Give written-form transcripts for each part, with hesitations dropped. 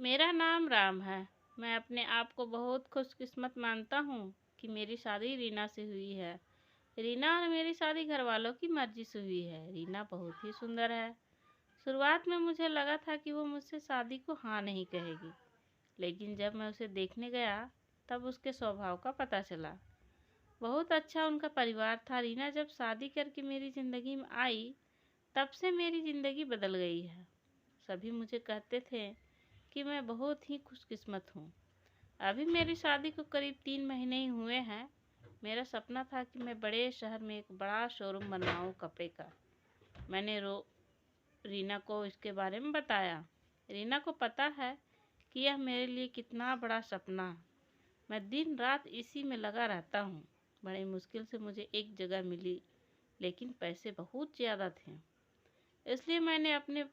मेरा नाम राम है। मैं अपने आप को बहुत खुशकिस्मत मानता हूँ कि मेरी शादी रीना से हुई है। रीना और मेरी शादी घर वालों की मर्जी से हुई है। रीना बहुत ही सुंदर है। शुरुआत में मुझे लगा था कि वो मुझसे शादी को हाँ नहीं कहेगी, लेकिन जब मैं उसे देखने गया तब उसके स्वभाव का पता चला। बहुत अच्छा उनका परिवार था। रीना जब शादी करके मेरी ज़िंदगी में आई तब से मेरी ज़िंदगी बदल गई है। सभी मुझे कहते थे कि मैं बहुत ही खुशकिस्मत हूँ। अभी मेरी शादी को करीब 3 महीने ही हुए हैं। मेरा सपना था कि मैं बड़े शहर में एक बड़ा शोरूम बनवाऊँ कपड़े का। मैंने रीना को इसके बारे में बताया। रीना को पता है कि यह मेरे लिए कितना बड़ा सपना है। मैं दिन रात इसी में लगा रहता हूँ। बड़ी मुश्किल से मुझे एक जगह मिली, लेकिन पैसे बहुत ज़्यादा थे, इसलिए मैंने अपने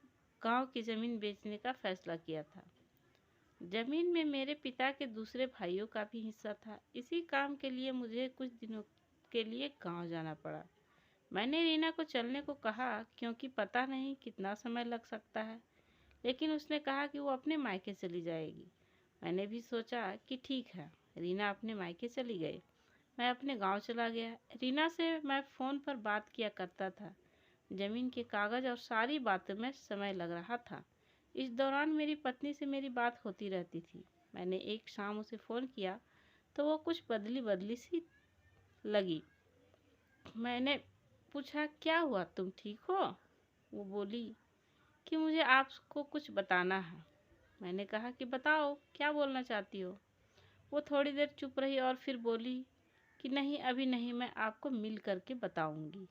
गांव की ज़मीन बेचने का फैसला किया था। ज़मीन में मेरे पिता के दूसरे भाइयों का भी हिस्सा था। इसी काम के लिए मुझे कुछ दिनों के लिए गांव जाना पड़ा। मैंने रीना को चलने को कहा क्योंकि पता नहीं कितना समय लग सकता है, लेकिन उसने कहा कि वो अपने मायके चली जाएगी। मैंने भी सोचा कि ठीक है। रीना अपने मायके चली गई। मैं अपने गांव चला गया। रीना से मैं फ़ोन पर बात किया करता था। ज़मीन के कागज़ और सारी बातों में समय लग रहा था। इस दौरान मेरी पत्नी से मेरी बात होती रहती थी। मैंने एक शाम उसे फ़ोन किया तो वो कुछ बदली बदली सी लगी। मैंने पूछा, क्या हुआ, तुम ठीक हो? वो बोली कि मुझे आपको कुछ बताना है। मैंने कहा कि बताओ, क्या बोलना चाहती हो? वो थोड़ी देर चुप रही और फिर बोली कि नहीं, अभी नहीं, मैं आपको मिल करके बताऊंगी।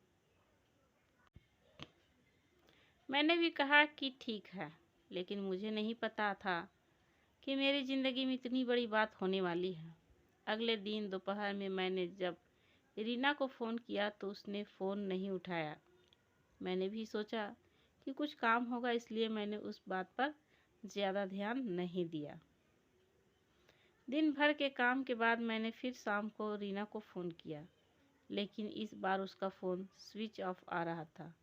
मैंने भी कहा कि ठीक है, लेकिन मुझे नहीं पता था कि मेरी ज़िंदगी में इतनी बड़ी बात होने वाली है। अगले दिन दोपहर में मैंने जब रीना को फ़ोन किया तो उसने फ़ोन नहीं उठाया। मैंने भी सोचा कि कुछ काम होगा, इसलिए मैंने उस बात पर ज़्यादा ध्यान नहीं दिया। दिन भर के काम के बाद मैंने फिर शाम को रीना को फ़ोन किया, लेकिन इस बार उसका फ़ोन स्विच ऑफ आ रहा था।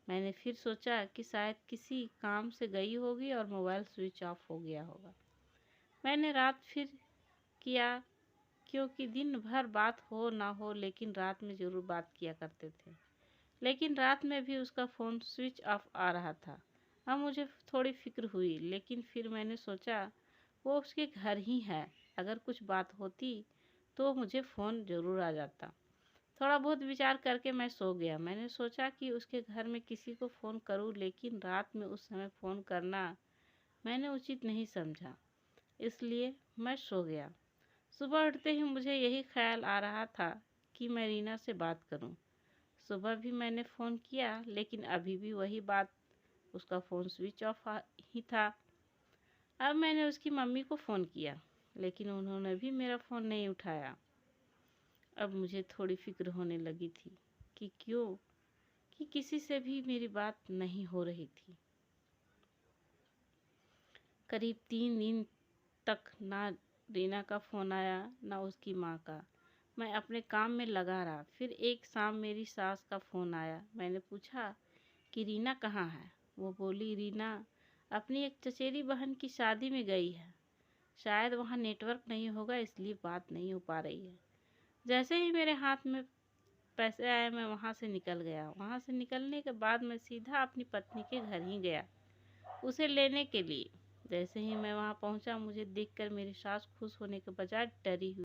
मैंने फिर सोचा कि शायद किसी काम से गई होगी और मोबाइल स्विच ऑफ हो गया होगा। मैंने रात फिर किया, क्योंकि दिन भर बात हो ना हो लेकिन रात में ज़रूर बात किया करते थे। लेकिन रात में भी उसका फ़ोन स्विच ऑफ आ रहा था। अब मुझे थोड़ी फिक्र हुई, लेकिन फिर मैंने सोचा वो उसके घर ही है। अगर कुछ बात होती तो मुझे फ़ोन ज़रूर आ जाता। थोड़ा बहुत विचार करके मैं सो गया। मैंने सोचा कि उसके घर में किसी को फ़ोन करूं, लेकिन रात में उस समय फ़ोन करना मैंने उचित नहीं समझा, इसलिए मैं सो गया। सुबह उठते ही मुझे यही ख्याल आ रहा था कि मैं रीना से बात करूं। सुबह भी मैंने फ़ोन किया, लेकिन अभी भी वही बात, उसका फ़ोन स्विच ऑफ ही था। अब मैंने उसकी मम्मी को फ़ोन किया, लेकिन उन्होंने भी मेरा फ़ोन नहीं उठाया। अब मुझे थोड़ी फिक्र होने लगी थी कि क्यों कि किसी से भी मेरी बात नहीं हो रही थी। करीब 3 दिन तक ना रीना का फ़ोन आया ना उसकी माँ का। मैं अपने काम में लगा रहा। फिर एक शाम मेरी सास का फ़ोन आया। मैंने पूछा कि रीना कहाँ है? वो बोली, रीना अपनी एक चचेरी बहन की शादी में गई है। शायद वहाँ नेटवर्क नहीं होगा, इसलिए बात नहीं हो पा रही है। जैसे ही मेरे हाथ में पैसे आए मैं वहाँ से निकल गया। वहाँ से निकलने के बाद मैं सीधा अपनी पत्नी के घर ही गया उसे लेने के लिए। जैसे ही मैं वहाँ पहुँचा, मुझे देखकर मेरी सास खुश होने के बजाय डरी हुई